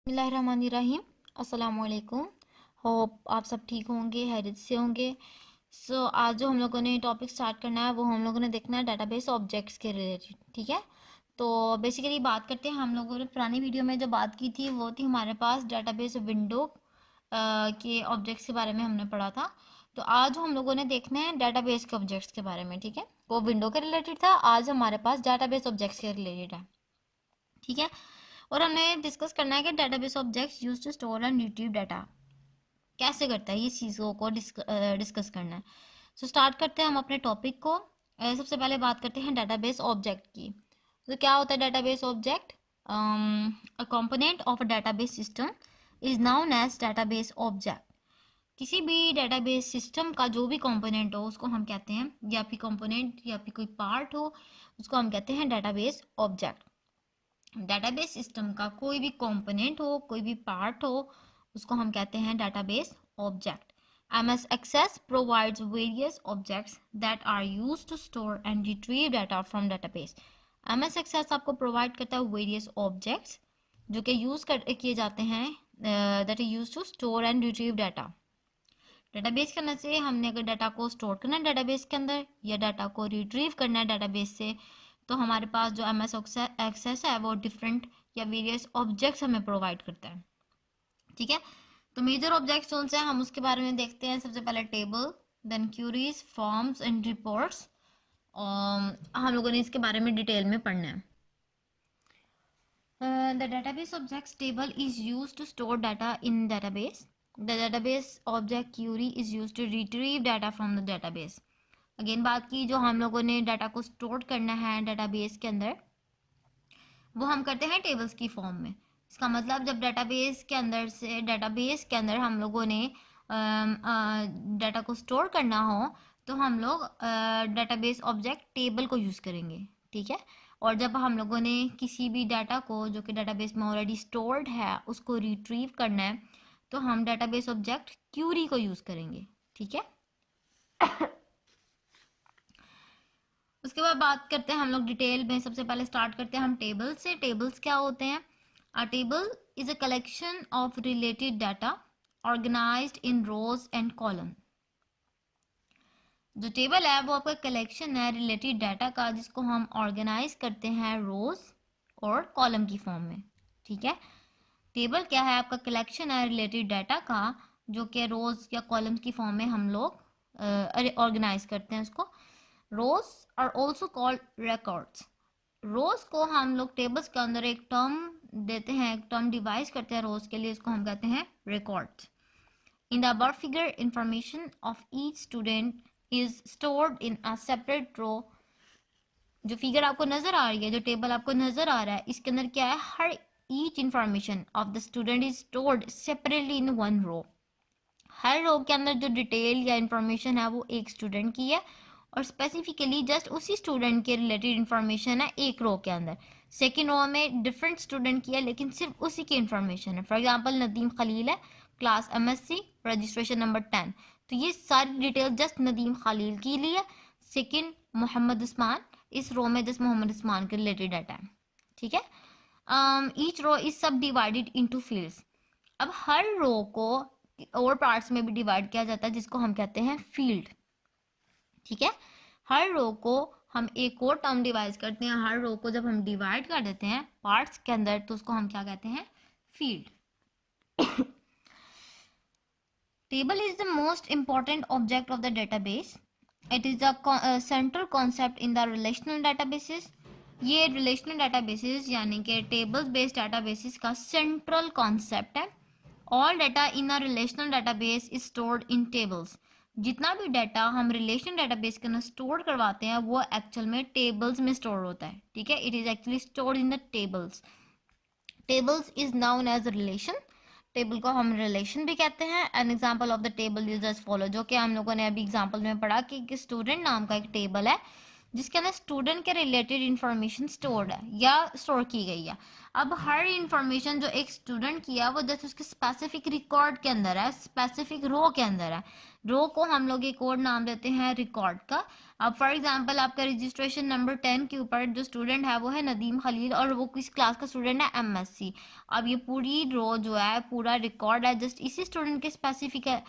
बिस्मिल्लाहिर्रहमानिर्रहीम। अस्सलाम वालेकुम। होप आप सब ठीक होंगे, हैरियत से होंगे। आज जो हम लोगों ने टॉपिक स्टार्ट करना है वो हम लोगों ने देखना है डाटाबेस ऑब्जेक्ट्स के रिलेटेड। ठीक है, तो बेसिकली बात करते हैं। हम लोगों ने पुरानी वीडियो में जो बात की थी वो थी हमारे पास डाटाबेस विंडो के ऑब्जेक्ट्स के बारे में हमने पढ़ा था। तो आज हम लोगों ने देखना है डाटाबेस के ऑब्जेक्ट्स के बारे में। ठीक है, वो विंडो के रिलेटेड था, आज हमारे पास डाटाबेस ऑब्जेक्ट्स के रिलेटेड है। ठीक है, और हमें डिस्कस करना है कि database objects used to store and retrieve data कैसे करता है, ये चीज़ों को डिस्कस करना है। स्टार्ट करते हैं हम अपने टॉपिक को। सबसे पहले बात करते हैं डाटाबेस ऑब्जेक्ट की। तो क्या होता है database object? A component of a database system is known as database object. किसी भी डाटाबेस सिस्टम का जो भी कंपोनेंट हो उसको हम कहते हैं, या फिर कंपोनेंट या फिर कोई पार्ट हो उसको हम कहते हैं डाटाबेस ऑब्जेक्ट। डाटाबेस सिस्टम का कोई भी कंपोनेंट हो, कोई भी पार्ट हो, उसको हम कहते हैं database object. MS Access provides various objects that are used to store and retrieve data from database. MS Access आपको प्रोवाइड करता है various objects जो कि यूज किए जाते हैं, that are used to store and retrieve data. Database करने से हमने अगर डाटा को स्टोर करना है डाटाबेस के अंदर या डाटा को रिट्रीव करना है डाटाबेस से, तो हमारे पास जो MS एक्सेस है वो डिफरेंट या वेरियस ऑब्जेक्ट्स हमें प्रोवाइड करता है। ठीक है, तो मेजर ऑब्जेक्ट्स कौन से हैं हम उसके बारे में देखते हैं। सबसे पहले table, then queries, forms and reports. हम लोगों ने इसके बारे में डिटेल में पढ़ना है। The database objects table is used to store data in database. The database object query is used to retrieve data from the database. Again बात की, जो हम लोगों ने डाटा को स्टोर करना है डाटाबेस के अंदर वो हम करते हैं टेबल्स की फॉर्म में। इसका मतलब जब डाटाबेस के अंदर हम लोगों ने डाटा को स्टोर करना हो तो हम लोग डाटाबेस ऑब्जेक्ट टेबल को यूज़ करेंगे। ठीक है, और जब हम लोगों ने किसी भी डाटा को जो कि डाटाबेस में ऑलरेडी स्टोर्ड है उसको रिट्रीव करना है तो हम डाटाबेस ऑब्जेक्ट क्यूरी को यूज़ करेंगे। ठीक है, उसके बाद बात करते हैं हम लोग डिटेल में। सबसे पहले स्टार्ट करते हैं हम टेबल से। टेबल्स क्या होते हैं? A table is a collection of related data organized in rows and column. जो टेबल है वो आपका कलेक्शन है रिलेटेड डाटा का जिसको हम ऑर्गेनाइज करते हैं रोज और कॉलम की फॉर्म में। ठीक है, टेबल क्या है? आपका कलेक्शन है रिलेटेड डाटा का जो कि रोज या कॉलम्स की फॉर्म में हम लोग ऑर्गेनाइज करते हैं उसको। रोज आर ऑल्सो कॉल्ड रिकॉर्ड्स। रोज को हम लोग टेबल्स के अंदर एक टर्म देते हैं, एक टर्म डिवाइस करते हैं रोज के लिए, इसको हम कहते हैं records. In the above figure information of each student is stored in a separate row. जो फिगर आपको नजर आ रही है, जो टेबल आपको नजर आ रहा है, इसके अंदर क्या है? हर each information of the student is stored separately in one row. हर रो के अंदर जो डिटेल या इंफॉर्मेशन है वो एक स्टूडेंट की है और स्पेसिफिकली जस्ट उसी स्टूडेंट के रिलेटेड इंफॉर्मेशन है एक रो के अंदर। सेकेंड रो में डिफरेंट स्टूडेंट की है लेकिन सिर्फ उसी की इंफॉर्मेशन है। फॉर एग्जांपल नदीम खलील है, क्लास MSc, रजिस्ट्रेशन नंबर 10, तो ये सारी डिटेल जस्ट नदीम खलील की लिए। सेकेंड मोहम्मद उस्मान, इस रो में जस्ट मोहम्मद उस्मान के रिलेटेड डाटा है। ठीक है, each row is sub divided into fields. अब हर रो को और पार्ट्स में भी डिवाइड किया जाता है जिसको हम कहते हैं फील्ड। ठीक है, हर रो को हम एक और टर्म डिवाइड करते हैं। हर रो को जब हम डिवाइड कर देते हैं पार्ट्स के अंदर तो उसको हम क्या कहते हैं? Field. Table is the most important object of the database. It is a central concept in the relational databases. ये रिलेशनल डेटाबेसिस यानी कि टेबल बेस्ड डेटाबेसिस का सेंट्रल कॉन्सेप्ट है। All data in a relational database is stored in tables. जितना भी data हम relational database के अंदर स्टोर करवाते हैं वो एक्चुअल में टेबल्स में स्टोर होता है। ठीक है, it is actually stored in the tables. Tables is known as relation. Table को हम रिलेशन भी कहते हैं। An example of the table is just follow, जो कि हम लोगों ने अभी एग्जाम्पल में पढ़ा कि स्टूडेंट नाम का एक टेबल है जिसके अंदर स्टूडेंट के रिलेटेड इंफॉर्मेशन स्टोर्ड है या स्टोर की गई है। अब हर इंफॉर्मेशन जो एक स्टूडेंट की है वो जैसे उसके स्पेसिफिक रिकॉर्ड के अंदर है, स्पेसिफिक रो के अंदर है। रो को हम लोग एक और नाम देते हैं रिकॉर्ड का। अब फॉर एग्जांपल आपका रजिस्ट्रेशन नंबर 10 के ऊपर जो स्टूडेंट है वो है नदीम खलील और वो किस क्लास का स्टूडेंट है, एमएससी। अब ये पूरी रो जो है पूरा रिकॉर्ड है जस्ट इसी स्टूडेंट के स्पेसिफिक है।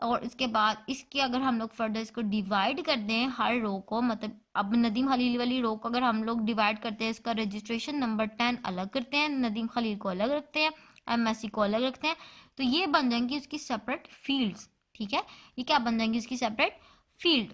और इसके बाद इसके अगर हम लोग फर्दर इसको डिवाइड कर दें हर रो को, मतलब अब नदीम खलील वाली रो को अगर हम लोग डिवाइड करते हैं, इसका रजिस्ट्रेशन नंबर 10 अलग करते हैं, नदीम खलील को अलग रखते हैं, एमएससी को अलग रखते हैं, तो ये बन जाएंगी उसकी सेपरेट फील्ड्स। ठीक है, ये क्या बन जाएंगी इसकी separate field.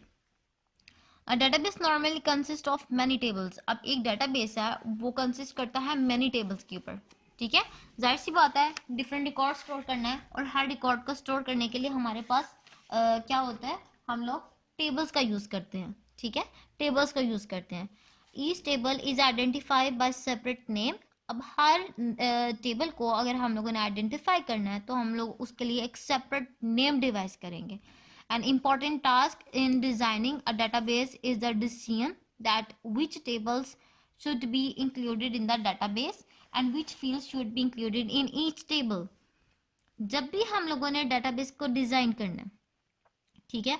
A database normally consists of many tables। अब एक database है वो कंसिस्ट करता है many tables के ऊपर। ठीक है, जाहिर सी बात है डिफरेंट रिकॉर्ड स्टोर करना है और हर रिकॉर्ड को स्टोर करने के लिए हमारे पास क्या होता है, हम लोग टेबल्स का यूज करते हैं। ठीक है, टेबल्स का यूज करते हैं। Each table is identified by separate name. अब हर टेबल को अगर हम लोगों ने आइडेंटिफाई करना है तो हम लोग उसके लिए एक सेपरेट नेम डिवाइस करेंगे। An important task in designing a database is the decision that which tables should be included in the database and which fields should be included in each table। जब भी हम लोगों ने database को design करना है, ठीक है,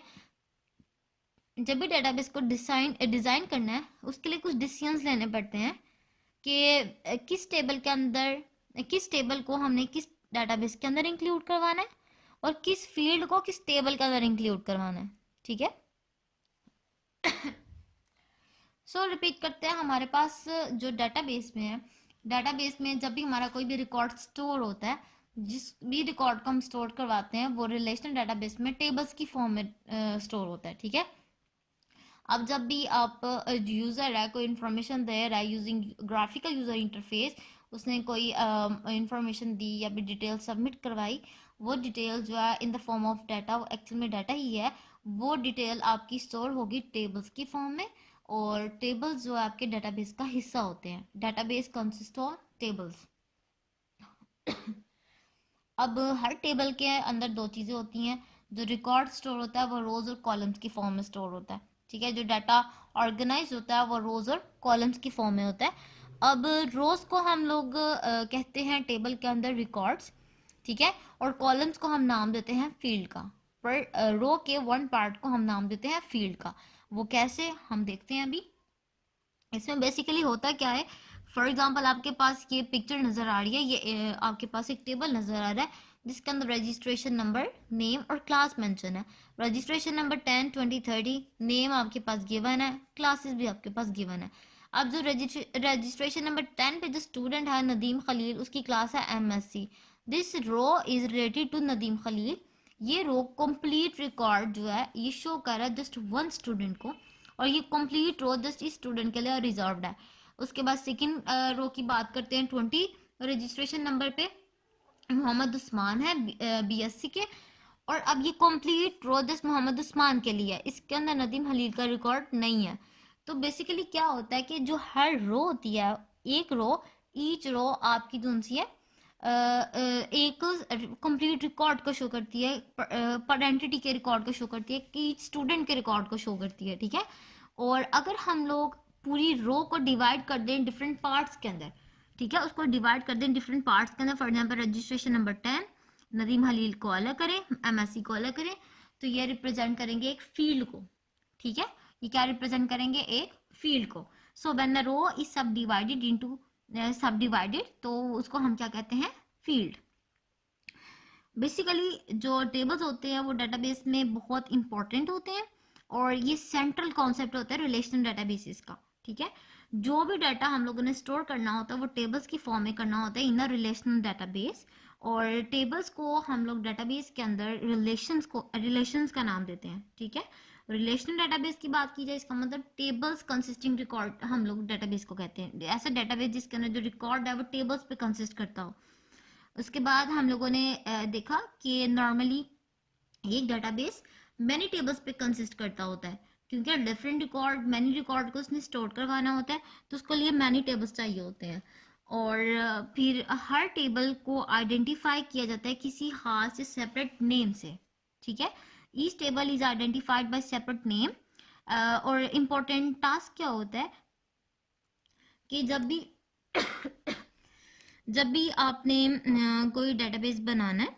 जब भी डेटाबेस को डिजाइन करना है उसके लिए कुछ डिसीजंस लेने पड़ते हैं कि किस टेबल के अंदर, किस टेबल को हमने किस डेटाबेस के अंदर इंक्लूड करवाना है और किस फील्ड को किस टेबल के अंदर इंक्लूड करवाना है। ठीक है, सो रिपीट करते हैं। हमारे पास जो डेटाबेस में है, डेटाबेस में जब भी हमारा कोई भी रिकॉर्ड स्टोर होता है, जिस भी रिकॉर्ड को हम स्टोर करवाते हैं वो रिलेशनल डेटाबेस में टेबल्स की फॉर्म में स्टोर होता है। ठीक है, अब जब भी आप यूज़र है कोई इन्फॉर्मेशन दे रहा है यूजिंग ग्राफिकल यूज़र इंटरफेस, उसने कोई इंफॉर्मेशन दी या भी डिटेल सबमिट करवाई, वो डिटेल जो है इन द फॉर्म ऑफ डाटा, वो एक्चुअल में डाटा ही है, वो डिटेल आपकी स्टोर होगी टेबल्स की फॉर्म में। और टेबल्स जो है आपके डाटाबेस का हिस्सा होते हैं। Database consist of tables. अब हर टेबल के अंदर दो चीज़ें होती हैं, जो रिकॉर्ड स्टोर होता है वो रोज और कॉलम्स की फॉर्म में स्टोर होता है। ठीक है, जो डाटा ऑर्गेनाइज होता है वो रोज और कॉलम्स की फॉर्म में होता है। अब रोज को हम लोग कहते हैं टेबल के अंदर रिकॉर्ड्स। ठीक है, और कॉलम्स को हम नाम देते हैं फील्ड का। पर रो के वन पार्ट को हम नाम देते हैं फील्ड का। वो कैसे हम देखते हैं अभी। इसमें बेसिकली होता क्या है, फॉर एग्जांपल आपके पास ये पिक्चर नज़र आ रही है, ये आपके पास एक टेबल नज़र आ रहा है जिसके अंदर रजिस्ट्रेशन नंबर, नेम और क्लास मेंशन है। रजिस्ट्रेशन नंबर 10, 20, 30, नेम आपके पास गिवन है, क्लासेस भी आपके पास गिवन है। अब जो रजिस्ट्रेशन नंबर 10 पे जो स्टूडेंट है नदीम खलील, उसकी क्लास है MSc. This row is related to Nadeem Khalil. ये रो कंप्लीट रिकॉर्ड जो है ये शो कर रहा है जस्ट वन स्टूडेंट को, और ये कंप्लीट रो जस्ट इस स्टूडेंट के लिए रिजर्व्ड है। उसके बाद सेकंड रो की बात करते हैं 20, रजिस्ट्रेशन नंबर पे मोहम्मद उस्मान है बीएससी के, और अब ये कंप्लीट रो जस्ट मोहम्मद उस्मान के लिए है, इसके अंदर नदीम खलील का रिकॉर्ड नहीं है। तो बेसिकली क्या होता है कि जो हर रो होती है, एक रो, ईच रो आपकी कौन सी है, एक कंप्लीट रिकॉर्ड को शो करती है, पर एंटिटी के रिकॉर्ड को शो करती है, कि स्टूडेंट के रिकॉर्ड को शो करती है। ठीक है, और अगर हम लोग पूरी रो को डिवाइड कर दें डिफरेंट पार्ट्स के अंदर, ठीक है, उसको डिवाइड कर दें डिफरेंट पार्ट्स के अंदर, for example registration number 10 Nadeem Khalil को अलग करें, एमएससी को अलग करें, तो ये रिप्रेजेंट करेंगे एक फील्ड को। ठीक है, ये क्या रिप्रेजेंट करेंगे, एक फील्ड को। So when the row is sub divided into sub divided, तो उसको हम क्या कहते हैं, फील्ड। बेसिकली जो टेबल्स होते हैं वो डाटाबेस में बहुत इंपॉर्टेंट होते हैं, और ये सेंट्रल कॉन्सेप्ट होता है रिलेशनल डाटाबेसिस का। ठीक है, जो भी डाटा हम लोगों ने स्टोर करना होता है वो टेबल्स की फॉर्म में करना होता है इन अ रिलेशनल डाटाबेस, और टेबल्स को हम लोग डाटाबेस के अंदर रिलेशंस का नाम देते हैं। ठीक है, रिलेशनल डाटाबेस की बात की जाए, इसका मतलब टेबल्स कंसिस्टिंग रिकॉर्ड हम लोग डाटाबेस को कहते हैं, ऐसा डाटाबेस जिसके अंदर जो रिकॉर्ड है वो टेबल्स पे कंसिस्ट करता हो। उसके बाद हम लोगों ने देखा कि नॉर्मली एक डाटाबेस मैनी टेबल्स पे कंसिस्ट करता होता है, क्योंकि डिफरेंट रिकॉर्ड, मैनी रिकॉर्ड को उसने स्टोर करवाना होता है, तो उसके लिए मैनी टेबल्स चाहिए होते हैं। और फिर हर टेबल को आइडेंटिफाई किया जाता है किसी खास या सेपरेट नेम से। ठीक है, each table is identified by separate name और इम्पोर्टेंट टास्क क्या होता है कि जब भी आपने कोई डेटाबेस बनाना है,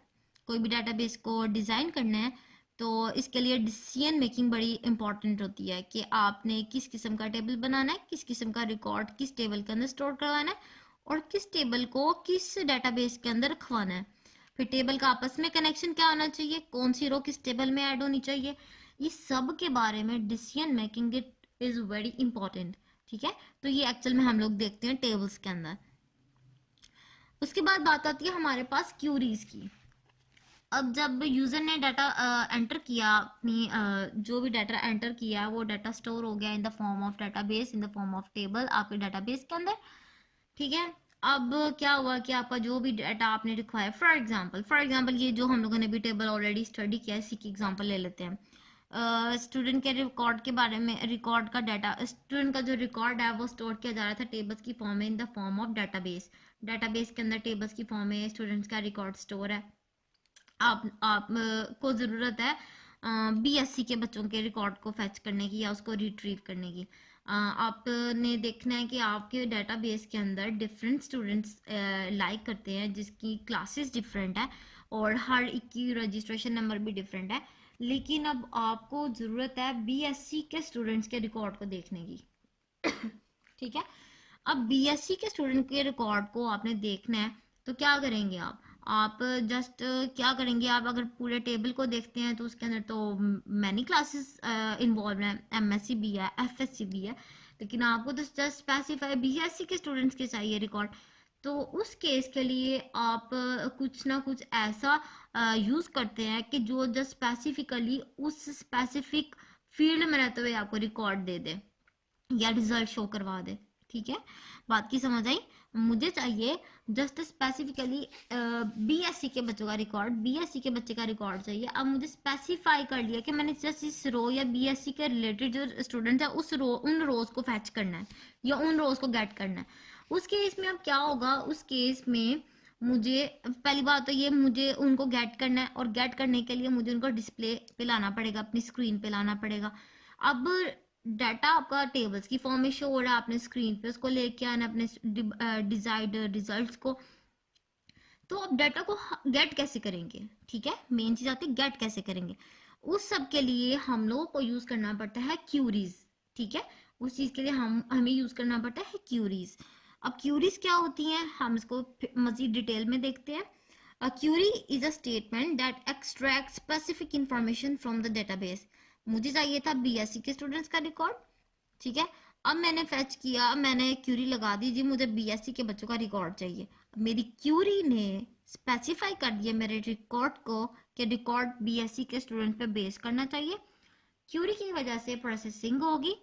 कोई भी डेटाबेस को डिज़ाइन करना है, तो इसके लिए डिसीजन मेकिंग बड़ी इंपॉर्टेंट होती है कि आपने किस किस्म का टेबल बनाना है, किस किस्म का रिकॉर्ड किस टेबल के अंदर स्टोर करवाना है, और किस टेबल को किस डेटाबेस के अंदर रखवाना है। फिर टेबल का आपस में कनेक्शन क्या होना चाहिए, कौन सी रो किस टेबल में ऐड होनी चाहिए, ये सब के बारे में decision making it is very important. ठीक है, तो ये एक्चुअल में हम लोग देखते हैं टेबल्स के अंदर। उसके बाद बात आती है हमारे पास क्यूरीज की। अब जब यूजर ने डाटा एंटर किया, अपनी जो भी डाटा एंटर किया वो डाटा स्टोर हो गया इन the form of database, in the form of table आपके डाटाबेस के अंदर। ठीक है, अब क्या हुआ कि आपका जो भी डाटा आपने रिक्वायर, फॉर एग्जांपल ये जो हम लोगों ने भी टेबल ऑलरेडी स्टडी किया है, इसी की एग्जांपल ले लेते हैं। स्टूडेंट के रिकॉर्ड के बारे में, रिकॉर्ड का डाटा, स्टूडेंट का जो रिकॉर्ड है वो स्टोर किया जा रहा था टेबल्स की फॉर्म में इन the form of database. Database के अंदर टेबल्स की फॉर्म में स्टूडेंट्स का रिकॉर्ड स्टोर है। आप को ज़रूरत है बीएससी के बच्चों के रिकॉर्ड को फैच करने की या उसको रिट्रीव करने की। आपने देखना है कि आपके डेटाबेस के अंदर डिफरेंट स्टूडेंट्स लाइक करते हैं, जिसकी क्लासेस डिफरेंट है और हर एक की रजिस्ट्रेशन नंबर भी डिफरेंट है। लेकिन अब आपको ज़रूरत है बीएससी के स्टूडेंट्स के रिकॉर्ड को देखने की। ठीक है, अब बीएससी के स्टूडेंट के रिकॉर्ड को आपने देखना है तो क्या करेंगे आप जस्ट क्या करेंगे, आप अगर पूरे टेबल को देखते हैं तो उसके अंदर तो मैनी क्लासेस इन्वॉल्व हैं, एमएससी भी है, एफएससी भी है, लेकिन आपको तो जस्ट स्पेसिफाई बीएससी के स्टूडेंट्स के चाहिए रिकॉर्ड। तो उस केस के लिए आप कुछ ना कुछ ऐसा यूज़ करते हैं कि जो जस्ट स्पेसिफिकली उस स्पेसिफिक फील्ड में रहते हुए आपको रिकॉर्ड दे दे या रिजल्ट शो करवा दे। ठीक है, बात की समझ आई। मुझे चाहिए जस्ट स्पेसिफिकली बीएससी के बच्चों का रिकॉर्ड, बीएससी के बच्चे का रिकॉर्ड चाहिए। अब मुझे स्पेसिफाई कर लिया कि मैंने जस्ट इस रो या बीएससी के रिलेटेड जो स्टूडेंट है उस रो, उन रोज को फैच करना है या उन रोज को गेट करना है। उस केस में अब क्या होगा, उस केस में मुझे पहली बात तो ये, मुझे उनको गेट करना है और गेट करने के लिए मुझे उनको डिस्प्ले पे लाना पड़ेगा, अपनी स्क्रीन पे लाना पड़ेगा। अब डाटा आपका टेबल्स की फॉर्म में शो हो रहा है, आपने स्क्रीन पे उसको लेके आना अपने डिजायर्ड रिजल्ट्स को। तो आप डाटा को गेट कैसे करेंगे, ठीक है, मेन चीज आती है गेट कैसे करेंगे। उस सब के लिए हम लोगों को यूज करना पड़ता है क्यूरीज। ठीक है, उस चीज के लिए हमें यूज करना पड़ता है क्यूरीज। अब क्यूरीज क्या होती हैं, हम इसको मजीद डिटेल में देखते हैं। A query is a statement that extracts specific information from the database. मुझे चाहिए था बीएससी के स्टूडेंट्स का रिकॉर्ड। ठीक है, अब मैंने फेच किया, मैंने क्यूरी लगा दी जी मुझे बीएससी के बच्चों का रिकॉर्ड चाहिए। मेरी क्यूरी ने स्पेसिफाई कर दिया मेरे रिकॉर्ड को कि रिकॉर्ड बीएससी के स्टूडेंट पे बेस करना चाहिए। क्यूरी की वजह से प्रोसेसिंग होगी,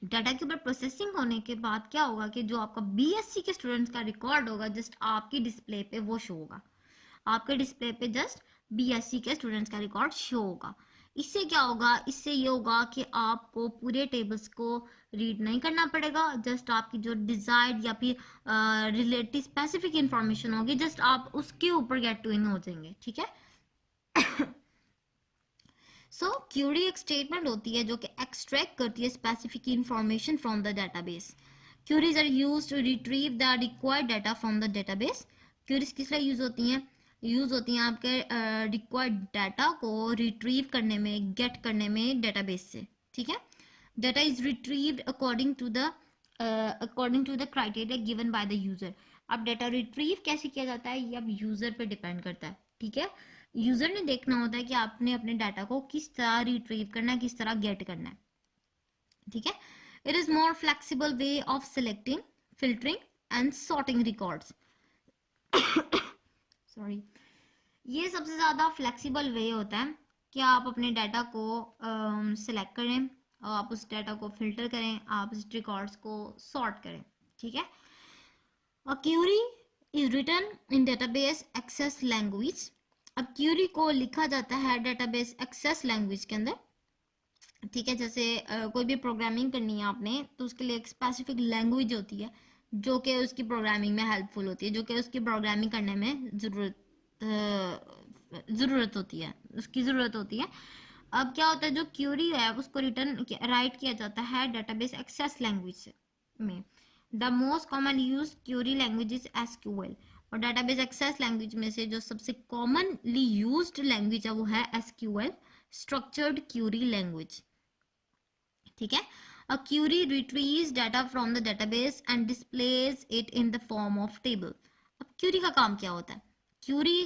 डाटा के ऊपर प्रोसेसिंग होने के बाद क्या होगा कि जो आपका बीएससी के स्टूडेंट्स का रिकॉर्ड होगा जस्ट आपकी डिस्प्ले पे वो शो होगा। आपके डिस्प्ले पे जस्ट बीएससी के स्टूडेंट्स का रिकॉर्ड शो होगा। इससे क्या होगा, इससे ये होगा कि आपको पूरे टेबल्स को रीड नहीं करना पड़ेगा, जस्ट आपकी जो डिजायर्ड या फिर रिलेटिव स्पेसिफिक इंफॉर्मेशन होगी जस्ट आप उसके ऊपर गेट टू इन हो जाएंगे। ठीक है, सो क्यूरी एक स्टेटमेंट होती है जो कि एक्सट्रैक्ट करती है specific information from the database. Queries are used to retrieve the required data from the database. Queries किस लिए यूज होती हैं, यूज होती हैं आपके रिक्वायर्ड डाटा को रिट्रीव करने में, गेट करने में डेटाबेस से। ठीक है, data is retrieved according to the criteria given by the user. अब डाटा रिट्रीव कैसे किया जाता है ये अब यूजर पे डिपेंड करता है। ठीक है, यूजर ने देखना होता है कि आपने अपने डाटा को किस तरह रिट्रीव करना है, किस तरह गेट करना है। ठीक है, it is more flexible way of selecting, filtering and sorting records. Sorry, ये सबसे ज़्यादा फ्लेक्सिबल वे होता है कि आप अपने डाटा को सिलेक्ट करें, आप उस डाटा को फिल्टर करें, आप उस रिकॉर्ड्स को सॉर्ट करें। ठीक है, a query is written in database access language. अब क्यूरी को लिखा जाता है डेटाबेस एक्सेस लैंग्वेज के अंदर। ठीक है, जैसे कोई भी प्रोग्रामिंग करनी है आपने तो उसके लिए एक स्पेसिफिक लैंग्वेज होती है जो कि उसकी प्रोग्रामिंग में हेल्पफुल होती है, जो कि उसकी प्रोग्रामिंग करने में ज़रूरत होती है, उसकी ज़रूरत होती है। अब क्या होता है, जो क्यूरी है उसको रिटर्न राइट किया जाता है डेटाबेस एक्सेस लैंग्वेज में। The most common use Curie language is SQL. और डेटाबेस एक्सेस लैंग्वेज में से जो सबसे कॉमनली यूज्ड लैंग्वेज है वो है एसक्यूएल, स्ट्रक्चर्ड क्यूरी लैंग्वेज। ठीक है। A query retrieves data from the database and displays it in the form of table. अब क्यूरी का काम क्या होता है? क्यूरी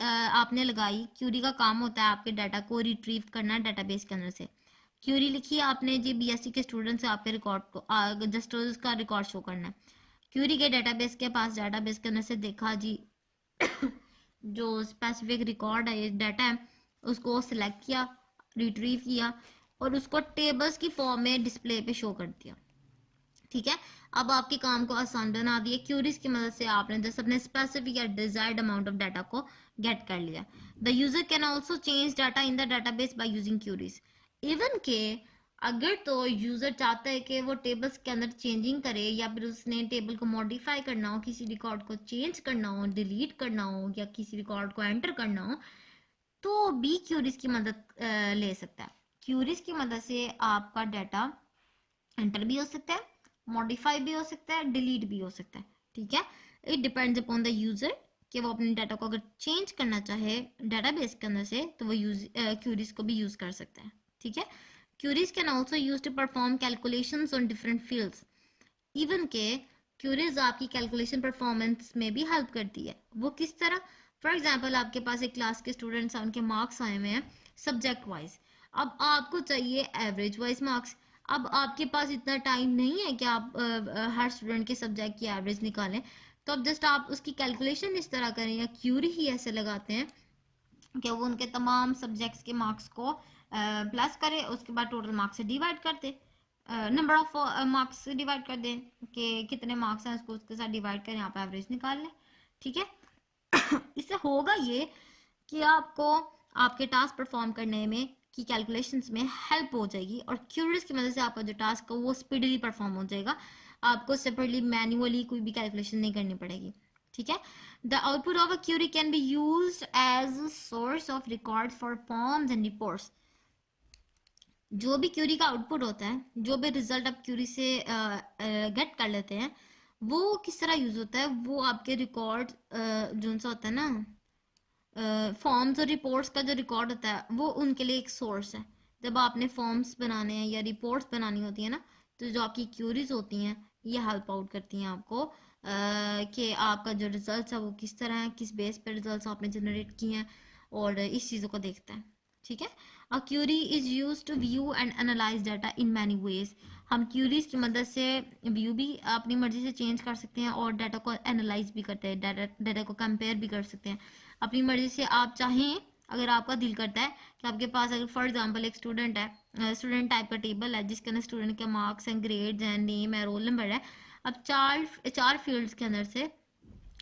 आपने लगाई, क्यूरी का काम होता है आपके डाटा को रिट्रीव करना डेटाबेस के अंदर से। क्यूरी लिखी है आपने जी, बीएससी के स्टूडेंट्स से आपके रिकॉर्ड को जस्ट उसका रिकॉर्ड शो करना है। क्यूरी के डेटाबेस के पास, डेटाबेस के अंदर से देखा जी जो स्पेसिफिक रिकॉर्ड है, डाटा है, उसको सिलेक्ट किया, रिट्रीव किया और उसको टेबल्स की फॉर्म में डिस्प्ले पे शो कर दिया। ठीक है। अब आपके काम को आसान बना दिया। क्यूरीज की मदद से आपने जस्ट अपने स्पेसिफिक या डिजायर्ड अमाउंट ऑफ डाटा को गेट कर लिया। The user can also change data in the database by using queries. Even के अगर तो यूजर चाहता है कि वो टेबल्स के अंदर चेंजिंग करे या फिर उसने टेबल को मॉडिफाई करना हो, किसी रिकॉर्ड को चेंज करना हो, डिलीट करना हो या किसी रिकॉर्ड को एंटर करना हो, तो भी क्यूरीज की मदद ले सकता है। क्यूरीज की मदद से आपका डाटा एंटर भी हो सकता है, मॉडिफाई भी हो सकता है, डिलीट भी हो सकता है। ठीक है। It depends upon the user कि वो अपने डाटा को अगर चेंज करना चाहे डाटाबेस के अंदर से तो वो क्यूरीज को भी यूज कर सकता है। ठीक है। Queries can also use to perform calculations on different fields. Even के क्यूरीज आपकी कैलकुलेशन परफॉर्मेंस में भी हेल्प करती है। वो किस तरह? फॉर एग्जाम्पल आपके पास एक क्लास के स्टूडेंट्स हैं, उनके मार्क्स आए हुए हैं सब्जेक्ट वाइज। अब आपको चाहिए एवरेज वाइज मार्क्स। अब आपके पास इतना टाइम नहीं है कि आप हर स्टूडेंट के सब्जेक्ट की एवरेज निकालें, तो अब जस्ट आप उसकी कैलकुलेशन इस तरह करें या क्यूरी ही ऐसे लगाते हैं कि वो उनके तमाम सब्जेक्ट्स के मार्क्स को प्लस करे, उसके बाद टोटल मार्क्स से डिवाइड कर दे, नंबर ऑफ मार्क्स से डिवाइड कर दें कि कितने मार्क्स हैं, उसको उसके साथ डिवाइड करें, आप एवरेज निकाल लें। ठीक है। इससे होगा ये कि आपको आपके टास्क परफॉर्म करने में की कैलकुलेशंस में हेल्प हो जाएगी और क्यूरीज की मदद से आपका जो टास्क है वो स्पीडली परफॉर्म हो जाएगा। आपको सेपरेटली मैन्युअली कोई भी कैलकुलेशन नहीं करनी पड़ेगी। ठीक है। The output of a query can be used as source of records for forms and reports. जो भी क्यूरी का आउटपुट होता है, जो भी रिजल्ट आप क्यूरी से गेट कर लेते हैं, वो किस तरह यूज होता है? वो आपके रिकॉर्ड जो सा होता है ना, फॉर्म्स और रिपोर्ट्स का जो रिकॉर्ड होता है वो उनके लिए एक सोर्स है। जब आपने फॉर्म्स बनाने हैं या रिपोर्ट्स बनानी होती है ना, तो जो आपकी क्यूरीज होती हैं ये हेल्प आउट करती हैं आपको कि आपका जो रिजल्ट है वो किस तरह है, किस बेस पे रिजल्ट आपने जनरेट किए हैं, और इस चीज़ों को देखता है। ठीक है। A query is use to view and analyze data in many ways. हम क्यूरीज की मदद से व्यू भी अपनी मर्जी से चेंज कर सकते हैं और डाटा को एनालाइज भी करते हैं, डाटा को कंपेयर भी कर सकते हैं अपनी मर्जी से। आप चाहें, अगर आपका दिल करता है कि आपके पास अगर फॉर एग्जांपल एक स्टूडेंट है, स्टूडेंट टाइप का टेबल है जिसके अंदर स्टूडेंट के मार्क्स हैं, ग्रेड्स हैं, नेम है, रोल नंबर है। अब चार चार फील्ड्स के अंदर से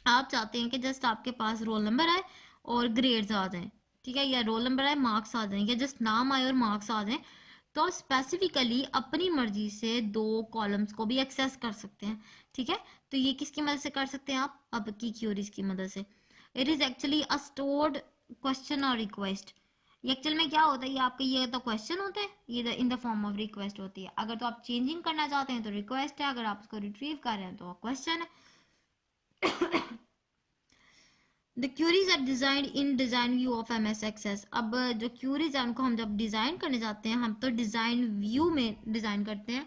आप चाहते हैं कि जस्ट आपके पास रोल नंबर आए और ग्रेड्स आ जाएं। ठीक है। या रोल नंबर आए, मार्क्स आ जाएं, या जस्ट नाम आए और मार्क्स आ जाएं। तो आप स्पेसिफिकली अपनी मर्जी से दो कॉलम्स को भी एक्सेस कर सकते हैं। ठीक है। तो ये किसकी मदद से कर सकते हैं? आप आपकी क्यूरीज की मदद से। It is actually a stored question और रिक्वेस्ट। ये एक्चुअल में क्या होता है? ये आपका ये तो क्वेश्चन होता है, ये इन द फॉर्म ऑफ रिक्वेस्ट होती है। अगर तो आप चेंजिंग करना चाहते हैं तो रिक्वेस्ट है, अगर आप उसको रिट्रीव कर रहे हैं तो क्वेश्चन है। The queries are design in design view of M S Access. अब जो क्यूरीज है उनको हम जब डिजाइन करने जाते हैं, हम तो डिजाइन व्यू में डिजाइन करते हैं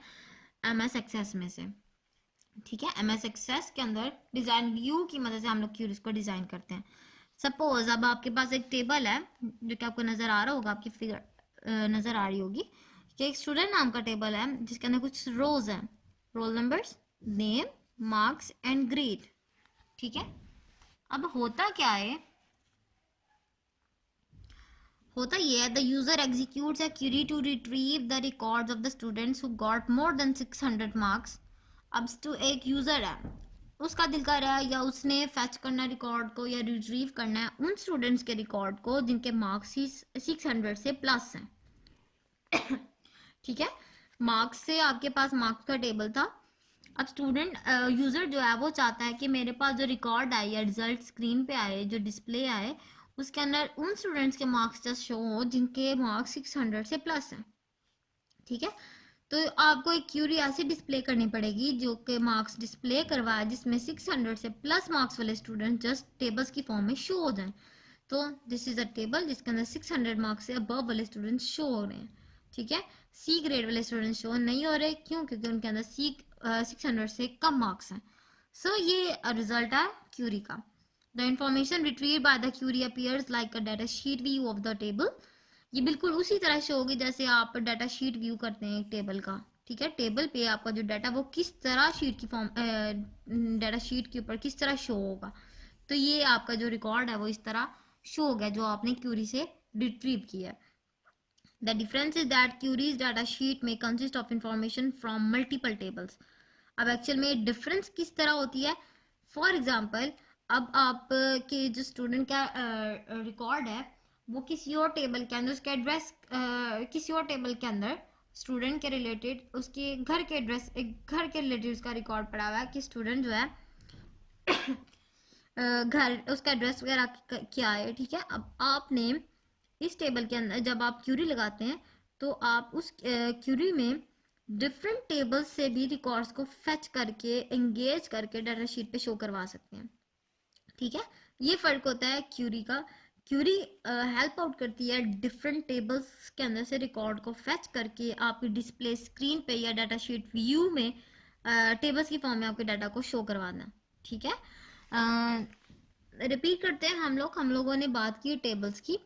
एम एस एक्सेस में से। ठीक है। एम एस एक्सेस के अंदर डिजाइन व्यू की मदद से हम लोग क्यूरीज को डिजाइन करते हैं। सपोज अब आपके पास एक टेबल है जो कि आपको नजर आ रहा होगा, आपकी फिगर नजर आ रही होगी कि एक स्टूडेंट नाम का टेबल है जिसके अंदर कुछ रोज हैं, roll numbers, name, marks and grade. ठीक है। अब होता क्या है? होता ये है, the user executes a query to retrieve the records of the students who got more than 600 marks. अब तो एक यूजर है, उसका दिल कर रहा है या उसने फैच करना रिकॉर्ड को या रिट्रीव करना है उन स्टूडेंट्स के रिकॉर्ड को जिनके मार्क्स ही 600 से प्लस हैं। ठीक है। मार्क्स से आपके पास मार्क्स का टेबल था। अब स्टूडेंट यूजर जो है वो चाहता है कि मेरे पास जो रिकॉर्ड आए या रिजल्ट स्क्रीन पे आए, जो डिस्प्ले आए, उसके अंदर उन स्टूडेंट्स के मार्क्स जस्ट शो हो जिनके मार्क्स 600 से प्लस हैं, ठीक है। तो आपको एक क्यूरी ऐसे डिस्प्ले करनी पड़ेगी जो कि मार्क्स डिस्प्ले करवाए जिसमें 600 से प्लस मार्क्स वाले स्टूडेंट जस्ट टेबल्स की फॉर्म में शो हो जाएं। तो दिस इज अ टेबल जिसके अंदर 600 मार्क्स से अबव वाले स्टूडेंट्स शो हो रहे हैं, ठीक है। सी ग्रेड वाले स्टूडेंट शो नहीं हो रहे, क्यों? क्योंकि उनके अंदर 600 से कम मार्क्स हैं। सो ये रिजल्ट है क्यूरी का। The information retrieve by the query appears like a data sheet view of the table. ये बिल्कुल उसी तरह शो होगी जैसे आप डाटा शीट व्यू करते हैं एक टेबल का, ठीक है। टेबल पे आपका जो डाटा वो किस तरह शीट की फॉर्म डाटा शीट के ऊपर किस तरह शो होगा। तो ये आपका जो रिकॉर्ड है वो इस तरह शो हो गया जो आपने क्यूरी से रिट्रीव किया है। The difference is that queries data sheet में consist of information from multiple tables. अब एक्चुअल में डिफरेंस किस तरह होती है? फॉर एग्जाम्पल, अब आप के जो स्टूडेंट का रिकॉर्ड है वो किसी और टेबल के अंदर उसका एड्रेस किसी और टेबल के अंदर स्टूडेंट के रिलेटेड उसके घर के एड्रेस घर के रिलेटेड उसका रिकॉर्ड पड़ा हुआ है कि स्टूडेंट जो है घर उसका एड्रेस वगैरह क्या है, ठीक है। अब आपने इस टेबल के अंदर जब आप क्यूरी लगाते हैं तो आप उस क्यूरी में डिफरेंट टेबल्स से भी रिकॉर्ड्स को फेच करके एंगेज करके डाटा शीट पे शो करवा सकते हैं, ठीक है। ये फर्क होता है क्यूरी का। क्यूरी हेल्प आउट करती है डिफरेंट टेबल्स के अंदर से रिकॉर्ड को फेच करके आपकी डिस्प्ले स्क्रीन पे या डाटा शीट व्यू में टेबल्स की फॉर्म में आपके डाटा को शो करवाना, ठीक है। रिपीट करते हैं हम लोगों ने बात की टेबल्स की।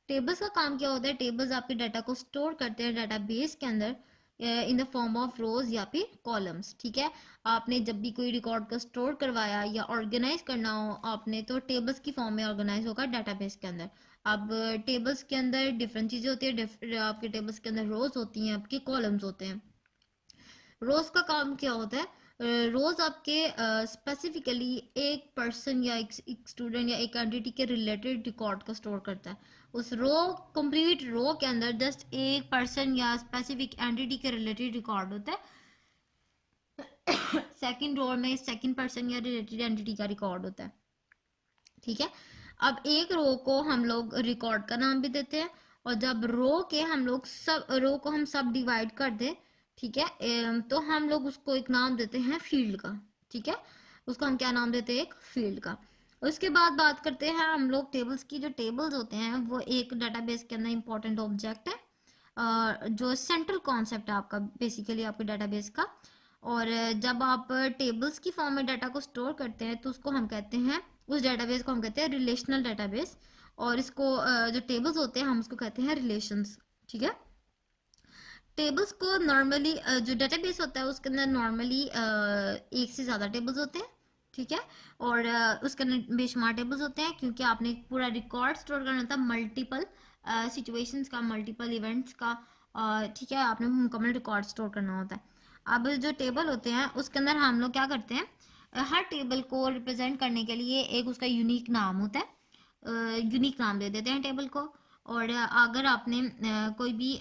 टेबल्स का काम क्या होता है? टेबल्स आपके डाटा को स्टोर करते हैं डाटाबेस के अंदर इन द फॉर्म ऑफ रोज या फिर कॉलम्स, ठीक है। आपने जब भी कोई रिकॉर्ड को स्टोर करवाया या ऑर्गेनाइज करना हो आपने तो टेबल्स की फॉर्म में ऑर्गेनाइज होगा डाटाबेस के अंदर। अब टेबल्स के अंदर डिफरेंट चीज़ें होती है, आपके टेबल्स के अंदर रोज होती हैं, आपके कॉलम्स होते हैं। रोज का काम क्या होता है? रोज आपके स्पेसिफिकली एक पर्सन या एक स्टूडेंट या एक एंटिटी के रिलेटेड रिकॉर्ड को स्टोर करता है। उस कंप्लीट रो के अंदर जस्ट एक पर्सन या स्पेसिफिक एंटिटी के रिलेटेड रिकॉर्ड होता है। सेकंड रो में सेकंड पर्सन या रिलेटेड एंटिटी का रिकॉर्ड होता है, ठीक है। अब एक रो को हम लोग रिकॉर्ड का नाम भी देते हैं और जब रो के हम लोग सब रो को हम सब डिवाइड कर दें, ठीक है, तो हम लोग उसको एक नाम देते हैं फील्ड का, ठीक है। उसको हम क्या नाम देते हैं? एक फील्ड का। उसके बाद बात करते हैं हम लोग टेबल्स की। जो टेबल्स होते हैं वो एक डाटाबेस के अंदर इंपॉर्टेंट ऑब्जेक्ट है जो सेंट्रल कॉन्सेप्ट है आपका बेसिकली आपके डाटाबेस का। और जब आप टेबल्स की फॉर्म में डाटा को स्टोर करते हैं तो उसको हम कहते हैं उस डेटाबेस को हम कहते हैं रिलेशनल डेटाबेस। और इसको जो टेबल्स होते हैं हम उसको कहते हैं रिलेशंस, ठीक है। टेबल्स को नॉर्मली जो डेटाबेस होता है उसके अंदर नॉर्मली एक से ज़्यादा टेबल्स होते हैं, ठीक है। और उसके अंदर बेशुमार टेबल्स होते हैं क्योंकि आपने पूरा रिकॉर्ड स्टोर करना था मल्टीपल सिचुएशंस का, मल्टीपल इवेंट्स का, ठीक है। आपने मुकम्मल रिकॉर्ड स्टोर करना होता है। अब जो टेबल होते हैं उसके अंदर हम लोग क्या करते हैं, हर टेबल को रिप्रेजेंट करने के लिए एक उसका यूनिक नाम होता है, यूनिक नाम दे देते हैं टेबल को। और अगर आपने कोई भी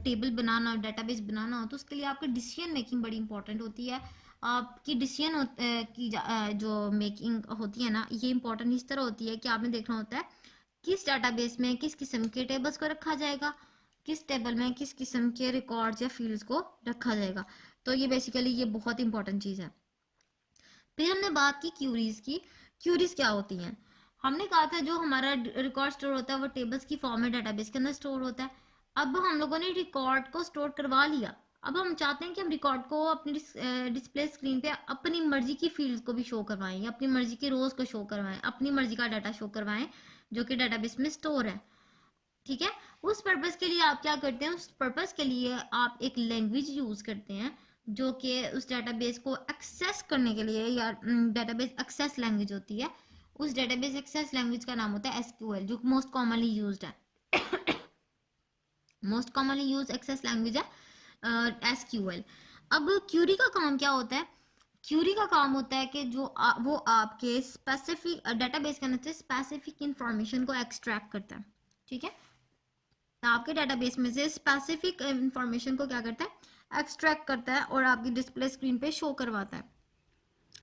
टेबल बनाना डेटाबेस बनाना हो तो उसके लिए आपकी डिसीजन मेकिंग बड़ी इंपॉर्टेंट होती है। आपकी डिसीजन की जो मेकिंग होती है ना ये इंपॉर्टेंट इस तरह होती है कि आपने देखना होता है किस डेटाबेस में किस किस्म के टेबल्स को रखा जाएगा, किस टेबल में किस किस्म के रिकॉर्ड्स या फील्ड्स को रखा जाएगा। तो ये बेसिकली ये बहुत इंपॉर्टेंट चीज़ है। फिर हमने बात की क्यूरीज की। क्यूरीज क्या होती हैं? हमने कहा था जो हमारा रिकॉर्ड स्टोर होता है वो टेबल्स की फॉर्म में डाटाबेस के अंदर स्टोर होता है। अब हम लोगों ने रिकॉर्ड को स्टोर करवा लिया। अब हम चाहते हैं कि हम रिकॉर्ड को अपनी डिस्प्ले स्क्रीन पे अपनी मर्जी की फील्ड्स को भी शो करवाएं, अपनी मर्जी के रोज को शो करवाएं, अपनी मर्जी का डाटा शो करवाएं जो कि डाटाबेस में स्टोर है, ठीक है। उस पर्पस के लिए आप क्या करते हैं? उस पर्पस के लिए आप एक लैंग्वेज यूज करते हैं जो कि उस डेटाबेस को एक्सेस करने के लिए या डेटाबेस एक्सेस लैंग्वेज होती है। उस डेटाबेस एक्सेस लैंग्वेज का नाम होता है एसक्यूएल जो मोस्ट कॉमनली यूज्ड है। Most commonly use access language है एसक्यूएल। अब क्यूरी का काम क्या होता है? क्यूरी का काम होता है कि वो आपके स्पेसिफिक डेटाबेस के अंदर से स्पेसिफिक इंफॉर्मेशन को एक्सट्रैक्ट करता है, ठीक है। आपके डेटाबेस में से स्पेसिफिक इंफॉर्मेशन को क्या करता है? एक्सट्रैक्ट करता है और आपकी डिस्प्ले स्क्रीन पे शो करवाता है।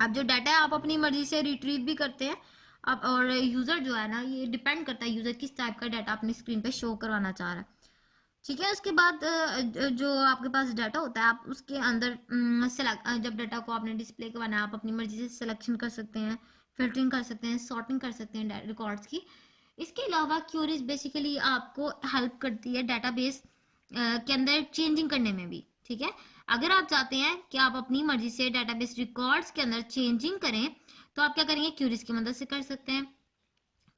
अब जो डाटा है आप अपनी मर्जी से रिट्रीव भी करते हैं, अब और यूज़र जो है ना, ये डिपेंड करता है यूज़र किस टाइप का डाटा अपनी स्क्रीन पे शो करवाना चाह रहा है। ठीक है, उसके बाद जो आपके पास डाटा होता है, आप उसके अंदर जब डाटा को आपने डिस्प्ले करवाना है, आप अपनी मर्जी से सिलेक्शन कर सकते हैं, फिल्टरिंग कर सकते हैं, सॉर्टिंग कर सकते हैं रिकॉर्ड्स की। इसके अलावा क्यूरीज बेसिकली आपको हेल्प करती है डेटाबेस के अंदर चेंजिंग करने में भी। ठीक है, अगर आप चाहते हैं कि आप अपनी मर्जी से डेटाबेस रिकॉर्ड्स के अंदर चेंजिंग करें, तो आप क्या करेंगे, क्यूरीज की मदद से कर सकते हैं।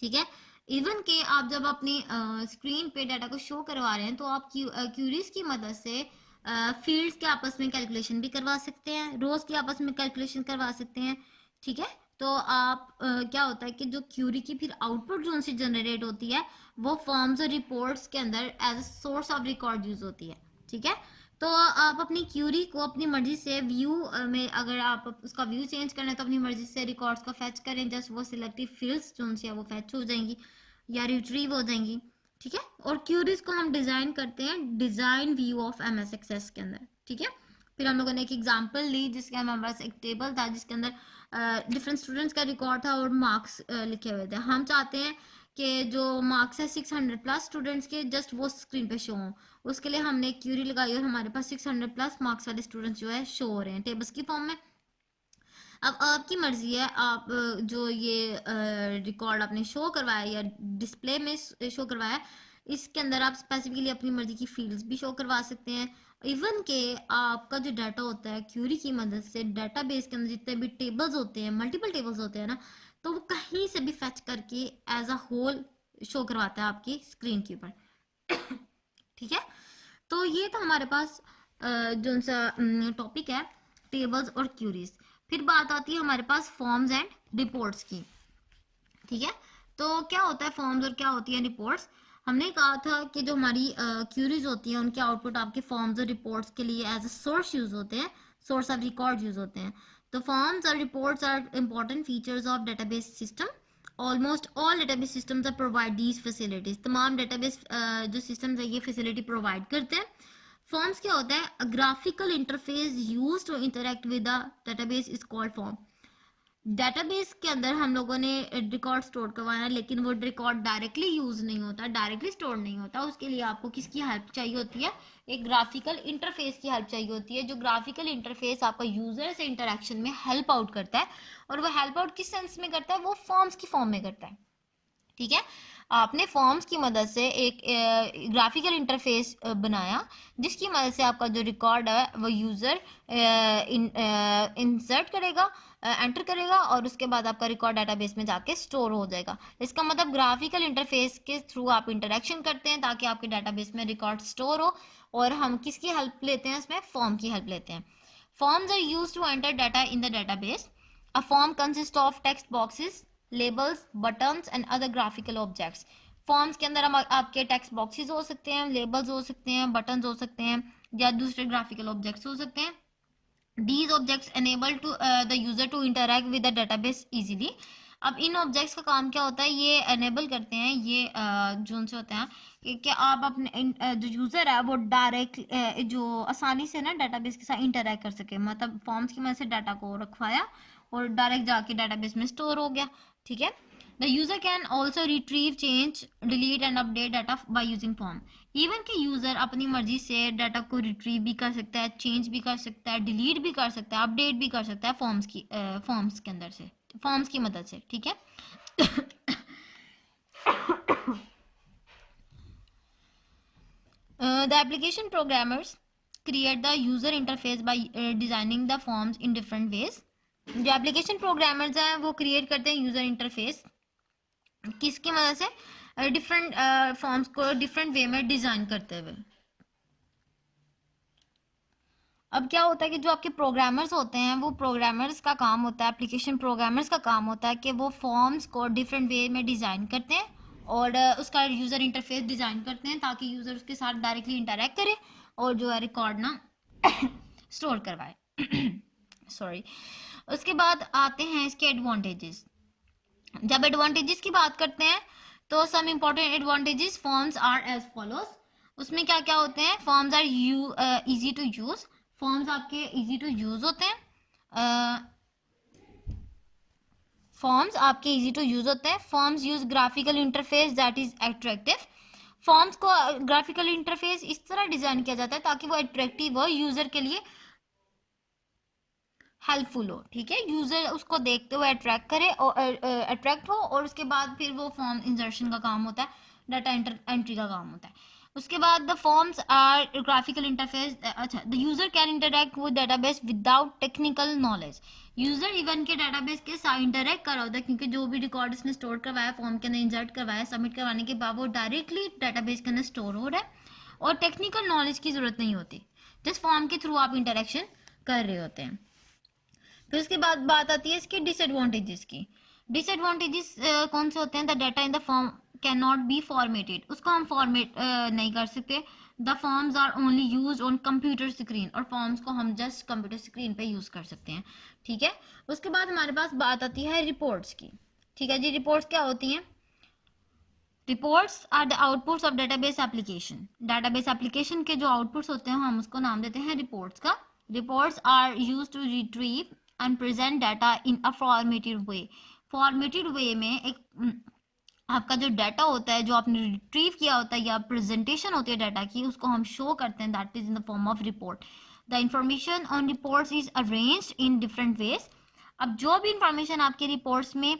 ठीक है, इवन के आप जब अपनी स्क्रीन पे डाटा को शो करवा रहे हैं, तो आप क्यूरीज की मदद से फील्ड्स के आपस में कैलकुलेशन भी करवा सकते हैं, रोज की आपस में कैलकुलेशन करवा सकते हैं। ठीक है, तो आप क्या होता है कि जो क्यूरी की फिर आउटपुट जो उनसे जनरेट होती है, वो फॉर्म्स और रिपोर्ट्स के अंदर as a source of record use होती है। ठीक है, तो आप अपनी क्यूरी को अपनी मर्जी से व्यू में, अगर आप उसका व्यू चेंज करना है तो अपनी मर्जी से रिकॉर्ड्स को फैच करें, जस्ट वो सिलेक्टिव फील्ड्स जो उनसे वो फैच हो जाएंगी या रिट्रीव हो जाएंगी। ठीक है, और क्यूरीज को हम डिजाइन करते हैं design view of MS Access के अंदर। ठीक है, फिर हम लोगों ने एक एग्जांपल ली जिसके हमारे पास एक टेबल था जिसके अंदर डिफरेंट स्टूडेंट्स का रिकॉर्ड था और मार्क्स लिखे हुए थे। हम चाहते हैं कि जो मार्क्स है 600 प्लस स्टूडेंट्स के जस्ट वो स्क्रीन पे शो हों। उसके लिए हमने क्यूरी लगाई और हमारे पास 600 प्लस मार्क्स वाले स्टूडेंट्स जो है शो हो रहे हैं टेबल्स की फॉर्म में। अब आपकी मर्जी है, आप जो ये रिकॉर्ड आपने शो करवाया या डिस्प्ले में शो करवाया, इसके अंदर आप स्पेसिफिकली अपनी मर्जी की फील्ड्स भी शो करवा सकते हैं। इवन के आपका जो डाटा होता है क्यूरी की मदद से डेटाबेस के अंदर जितने भी टेबल्स होते हैं, मल्टीपल टेबल्स होते हैं ना, तो वो कहीं से भी फेच करके एज अ होल शो करवाता है आपकी स्क्रीन के ऊपर। ठीक है, तो ये था हमारे पास जो सा टॉपिक है, टेबल्स और क्यूरीज। फिर बात आती है हमारे पास फॉर्म्स एंड रिपोर्ट्स की। ठीक है, तो क्या होता है फॉर्म्स और क्या होती है रिपोर्ट्स। हमने कहा था कि जो हमारी क्यूरीज होती हैं उनके आउटपुट आपके फॉर्म्स और रिपोर्ट्स के लिए एज अ सोर्स यूज होते हैं, सोर्स ऑफ रिकॉर्ड यूज होते हैं। तो फॉर्म्स और reports are important features of database system. Almost all database systems are provide these facilities. तमाम डेटाबेस जो सिस्टम्स है ये फैसिलिटी प्रोवाइड करते हैं। फॉर्म्स क्या होता है, a graphical interface used to interact with the database is called form. Database के अंदर हम लोगों ने रिकॉर्ड स्टोर करवाना है, लेकिन वो रिकॉर्ड डायरेक्टली यूज नहीं होता, डायरेक्टली स्टोर नहीं होता। उसके लिए आपको किसकी हेल्प चाहिए होती है, एक ग्राफिकल इंटरफेस की हेल्प चाहिए होती है। जो ग्राफिकल इंटरफेस आपका यूजर से इंटरेक्शन में हेल्प आउट करता है, और वो हेल्प आउट किस सेंस में करता है, वो फॉर्म्स की फॉर्म में करता है। ठीक है, आपने फॉर्म्स की मदद से एक ग्राफिकल इंटरफेस बनाया जिसकी मदद से आपका जो रिकॉर्ड है वो यूज़र इंसर्ट करेगा, एंटर करेगा, और उसके बाद आपका रिकॉर्ड डाटाबेस में जाके स्टोर हो जाएगा। इसका मतलब ग्राफिकल इंटरफेस के थ्रू आप इंटरेक्शन करते हैं ताकि आपके डाटाबेस में रिकॉर्ड स्टोर हो। और हम किसकी हेल्प लेते हैं इसमें, फॉर्म की हेल्प लेते हैं। Forms are used to enter data in the database. A form consist of text boxes, labels, buttons and other graphical objects. Forms के अंदर हम आपके टेक्स्ट बॉक्सेस हो सकते हैं, लेबल्स हो सकते हैं, बटन्स हो सकते हैं, या दूसरे ग्राफिकल ऑब्जेक्ट्स हो सकते हैं। These objects enable to the user to interact with the database easily. अब इन ऑब्जेक्ट्स का काम क्या होता है, ये एनेबल करते हैं, ये जो उनसे होते हैं कि आप अपने जो यूज़र है वो डायरेक्ट जो आसानी से ना डाटाबेस के साथ इंटरेक्ट कर सके। मतलब फॉर्म्स की मदद से डाटा को रखवाया और डायरेक्ट जाके डाटाबेस में स्टोर हो गया। ठीक है, the user can also retrieve, change, delete and update data by using form. Even कि यूज़र अपनी मर्जी से डाटा को रिट्रीव भी कर सकता है, चेंज भी कर सकता है, डिलीट भी कर सकता है, अपडेट भी कर सकता है फॉर्म्स के अंदर से, फॉर्म्स की मदद से। ठीक है, the application programmers create the user interface by designing the forms in different ways. जो एप्लीकेशन प्रोग्रामर्स हैं वो क्रिएट करते हैं यूज़र इंटरफेस किसकी मदद से, डिफरेंट फॉर्म्स को डिफरेंट वे में डिज़ाइन करते हुए। अब क्या होता है कि जो आपके प्रोग्रामर्स होते हैं, वो प्रोग्रामर्स का काम होता है, एप्लीकेशन प्रोग्रामर्स का काम होता है कि वो फॉर्म्स को डिफरेंट वे में डिज़ाइन करते हैं और उसका यूज़र इंटरफेस डिज़ाइन करते हैं ताकि यूज़र उसके साथ डायरेक्टली इंटरेक्ट करे और जो है रिकॉर्ड ना स्टोर करवाए। सॉरी। उसके बाद आते हैं इसके एडवांटेजेस। जब एडवांटेजेस की बात करते हैं तो some important advantages forms are as follows. उसमें क्या क्या होते हैं, forms are easy to use. Forms आपके इजी टू यूज होते हैं। फॉर्म्स आपके इजी टू यूज होते हैं। Forms use graphical interface that is attractive. Forms को ग्राफिकल इंटरफेस इस तरह डिजाइन किया जाता है ताकि वो अट्रैक्टिव हो, यूजर के लिए हेल्पफुल हो। ठीक है, यूजर उसको देखते हुए अट्रैक्ट करे और अट्रैक्ट हो, और उसके बाद फिर वो फॉर्म इंसर्शन का काम होता है, डाटा एंट्री का काम होता है। उसके बाद the forms are graphical interface. अच्छा, the user can interact with database without technical knowledge. User even के डाटाबेस के साथ इंटरेक्ट कर रहा होता है, क्योंकि जो भी रिकॉर्ड इसने स्टोर करवाया, फॉर्म के अंदर इंसर्ट करवाया, सबमिट करवाने के बाद वो डायरेक्टली डाटाबेस के अंदर स्टोर हो रहा है और टेक्निकल नॉलेज की जरूरत नहीं होती, जिस फॉर्म के थ्रू आप इंटरेक्शन कर रहे होते हैं। फिर उसके बाद बात आती है इसके डिसएडवांटेजेस की। डिसएडवांटेजेस कौन से होते हैं? The data in the form can not be formatted, उसको हम फॉर्मेट नहीं कर सकते। The forms are only use on computer screen, और फॉर्म्स को हम जस्ट कंप्यूटर स्क्रीन पे यूज कर सकते हैं। ठीक है, उसके बाद हमारे पास बात आती है रिपोर्ट्स की। ठीक है जी, रिपोर्ट्स क्या होती हैं? Reports are the outputs of database application. Database application के जो आउटपुट्स होते हैं हम उसको नाम देते हैं रिपोर्ट्स का। Reports are used to retrieve and present data in a formatted way. Formatted way में एक आपका जो डाटा होता है, जो आपने रिट्रीव किया होता है या प्रेजेंटेशन होती है डाटा की, उसको हम शो करते हैं, that is in the form of report. The information on reports is arranged in different veg. अब जो भी इंफॉर्मेशन आपके रिपोर्ट्स में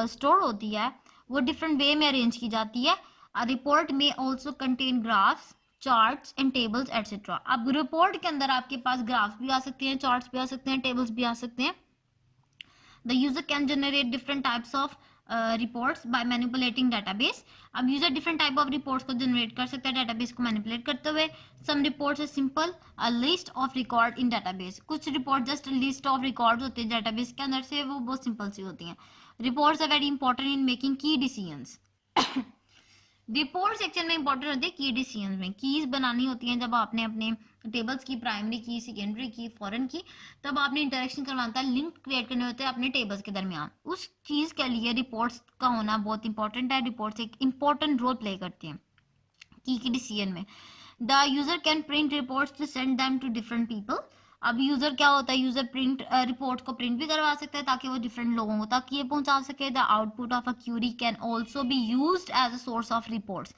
स्टोर होती है वो डिफरेंट वे में अरेंज की जाती है। रिपोर्ट में also contain graphs, charts and tables etcetera. अब रिपोर्ट के अंदर आपके पास ग्राफ्स भी आ सकते हैं, चार्ट्स भी आ सकते हैं, टेबल्स भी आ सकते हैं। The user can generate different types of reports by manipulating database. अब user different type of reports को जनरेट कर सकता है डाटाबेस को मैनिपुलेट करते हुए। Some reports are simple, a list of record in database. कुछ report just list of records होते हैं डाटाबेस के अंदर से, वो बहुत सिंपल सी होती हैं। Reports are very important in making key decisions. Reports actual में इंपॉर्टेंट होती है की डिसीजन में। कीज बनानी होती हैं जब आपने अपने टेबल्स की, प्राइमरी की, सेकेंडरी की, फॉरेन की, तब आपने इंटरेक्शन करवाना है, लिंक क्रिएट करने होते हैं अपने टेबल्स के दरमियान। उस चीज के लिए रिपोर्ट्स का होना बहुत इंपॉर्टेंट है। रिपोर्ट्स एक इंपॉर्टेंट रोल प्ले करती हैं की डिसीजन में। The user can print reports to send them to different people. अब यूजर क्या होता है, यूजर प्रिंट रिपोर्ट को प्रिंट भी करवा सकता है ताकि वो डिफरेंट लोगों तक ये पहुंचा सके। The output of a query can also be used as a source of reports.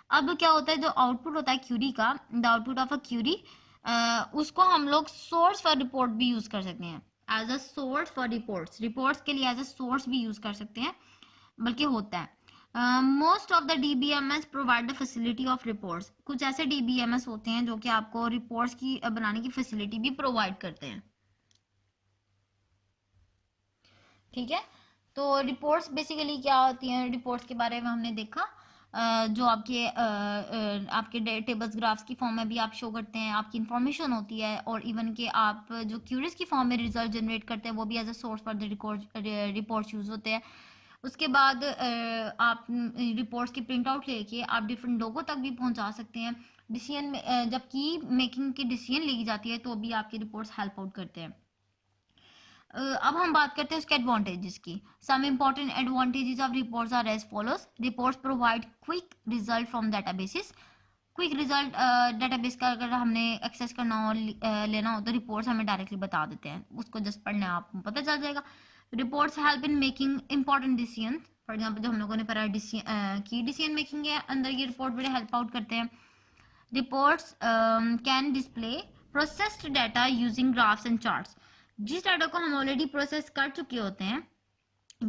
अब क्या होता है, जो आउटपुट होता है क्यूरी का, the output of a query, उसको हम लोग सोर्स फॉर रिपोर्ट भी यूज कर सकते हैं, as a source for reports. Reports के लिए एज अ सोर्स भी यूज कर सकते हैं, बल्कि होता है। Most of the DBMS provide the facility of reports. कुछ ऐसे डीबीएमएस होते हैं जो कि आपको रिपोर्ट्स की बनाने की फैसिलिटी भी प्रोवाइड करते हैं। ठीक है, तो रिपोर्ट्स बेसिकली क्या होती हैं, रिपोर्ट्स के बारे में हमने देखा। जो आपके टेबल्स ग्राफ्स की फॉर्म में भी आप शो करते हैं, आपकी इंफॉर्मेशन होती है, और इवन के आप जो क्यूरीज की फॉर्म में रिजल्ट जनरेट करते हैं वो भी as a source for the reports use होते हैं। उसके बाद आप रिपोर्ट्स की प्रिंट आउट लेके आप डिफरेंट लोगों तक भी पहुंचा सकते हैं। डिसीजन में जब की मेकिंग की डिसीजन ली जाती है तो भी आपकी रिपोर्ट्स हेल्प आउट करते हैं। अब हम बात करते हैं उसके एडवांटेजेस की। Some important advantages of reports are as follows. Reports provide quick result from databases. Quick result database का अगर हमने एक्सेस करना हो, लेना हो, तो रिपोर्ट्स हमें डायरेक्टली बता देते हैं, उसको जस्ट पढ़ना है, आपको पता चल जाएगा। Reports help in making important decision. For example जो हम लोगों ने पढ़ा की डिसीजन मेकिंग के अंदर ये रिपोर्ट बड़े हेल्प आउट करते हैं। Reports can display processed data using graphs and charts. जिस डाटा को हम ऑलरेडी प्रोसेस कर चुके होते हैं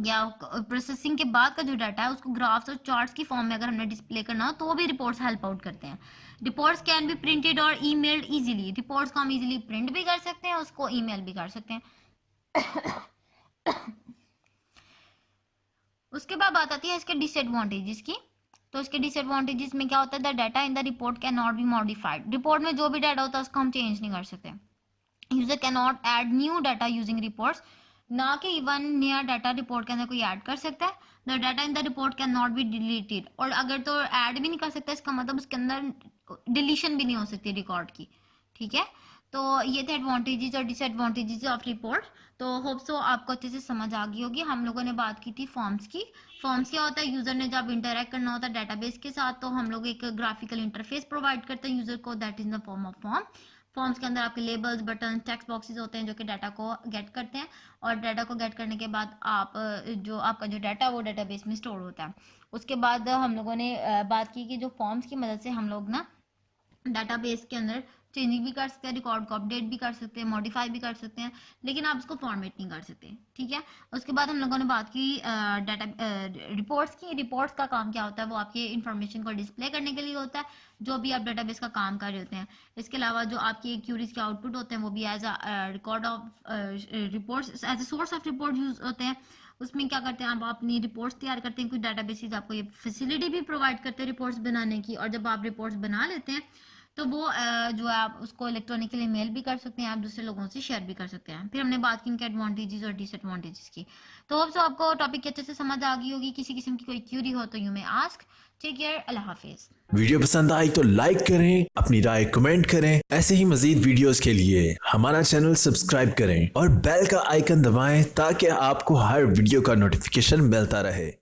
या प्रोसेसिंग के बाद का जो डाटा है उसको ग्राफ्स और चार्ट्स की फॉर्म में अगर हमने डिस्प्ले करना हो तो वो भी रिपोर्ट्स हेल्प आउट करते हैं। रिपोर्ट्स कैन बी प्रिंटेड और ईमेल्ड इजीली। रिपोर्ट्स को हम इजीली प्रिंट भी कर सकते हैं, उसको ईमेल भी कर सकते हैं। उसके बाद बात आती है इसके डिसएडवांटेजेस की। तो इसके डिसएडवांटेजेस में क्या होता है, the data in the report can not be modified. Report में जो भी डाटा होता है उसको हम चेंज नहीं कर सकते। User can not add new data using reports. ना कि इवन नया डाटा रिपोर्ट के अंदर कोई ऐड कर सकता है। The data in the report can not be deleted. और अगर तो ऐड भी नहीं कर सकता, इसका मतलब उसके अंदर डिलीशन भी नहीं हो सकती रिकॉर्ड की। ठीक है, तो ये थे एडवांटेजेस और डिसएडवांटेजेस ऑफ रिपोर्ट। तो होप सो आपको अच्छे से समझ आ गई होगी। हम लोगों ने बात की थी फॉर्म्स की। फॉर्म्स क्या होता है, यूजर ने जब इंटरेक्ट करना होता है डाटाबेस के साथ तो हम लोग एक ग्राफिकल इंटरफेस प्रोवाइड करते हैं यूजर को, that is the form of form. Forms के अंदर आपके लेबल्स, बटन, टेक्स्ट बॉक्सेस होते हैं जो कि डाटा को गेट करते हैं, और डाटा को गेट करने के बाद आप जो आपका जो डाटा वो डाटाबेस में स्टोर होता है। उसके बाद हम लोगों ने बात की कि जो फॉर्म्स की मदद से हम लोग ना डाटाबेस के अंदर चेंजिंग भी कर सकते हैं, रिकॉर्ड को अपडेट भी कर सकते हैं, मॉडिफाई भी कर सकते हैं, लेकिन आप इसको फॉर्मेट नहीं कर सकते, ठीक है। उसके बाद हम लोगों ने बात की डाटा रिपोर्ट्स की। रिपोर्ट्स का काम क्या होता है, वो आपकी इंफॉर्मेशन को डिस्प्ले करने के लिए होता है, जो भी आप डाटाबेस का काम कर रहे होते हैं। इसके अलावा जो आपकी क्यूरीज के आउटपुट होते हैं वो भी as a record of reports, as a source of report use होते हैं। उसमें क्या करते हैं, आप अपनी रिपोर्ट्स तैयार करते हैं, कुछ डाटाबेसेस आपको ये फैसिलिटी भी प्रोवाइड करते हैं रिपोर्ट्स बनाने की, और जब आप रिपोर्ट्स बना लेते हैं तो वो जो है आप उसको इलेक्ट्रॉनिकली मेल भी कर सकते हैं, आप दूसरे लोगों से शेयर भी कर सकते हैं। फिर हमने बात की इनके एडवांटेजेस और डिसएडवांटेजेस की। तो होप सो आपको टॉपिक अच्छे से समझ आ गई होगी। किसी किस्म की कोई क्यूरी हो तो you may ask. Take care, अल्लाह हाफिज। वीडियो पसंद आई तो लाइक करें, अपनी राय कमेंट करें। ऐसे ही मजीद वीडियोस के लिए हमारा चैनल सब्सक्राइब करें और बेल का आइकन दबाएं ताकि आपको हर वीडियो का नोटिफिकेशन मिलता रहे।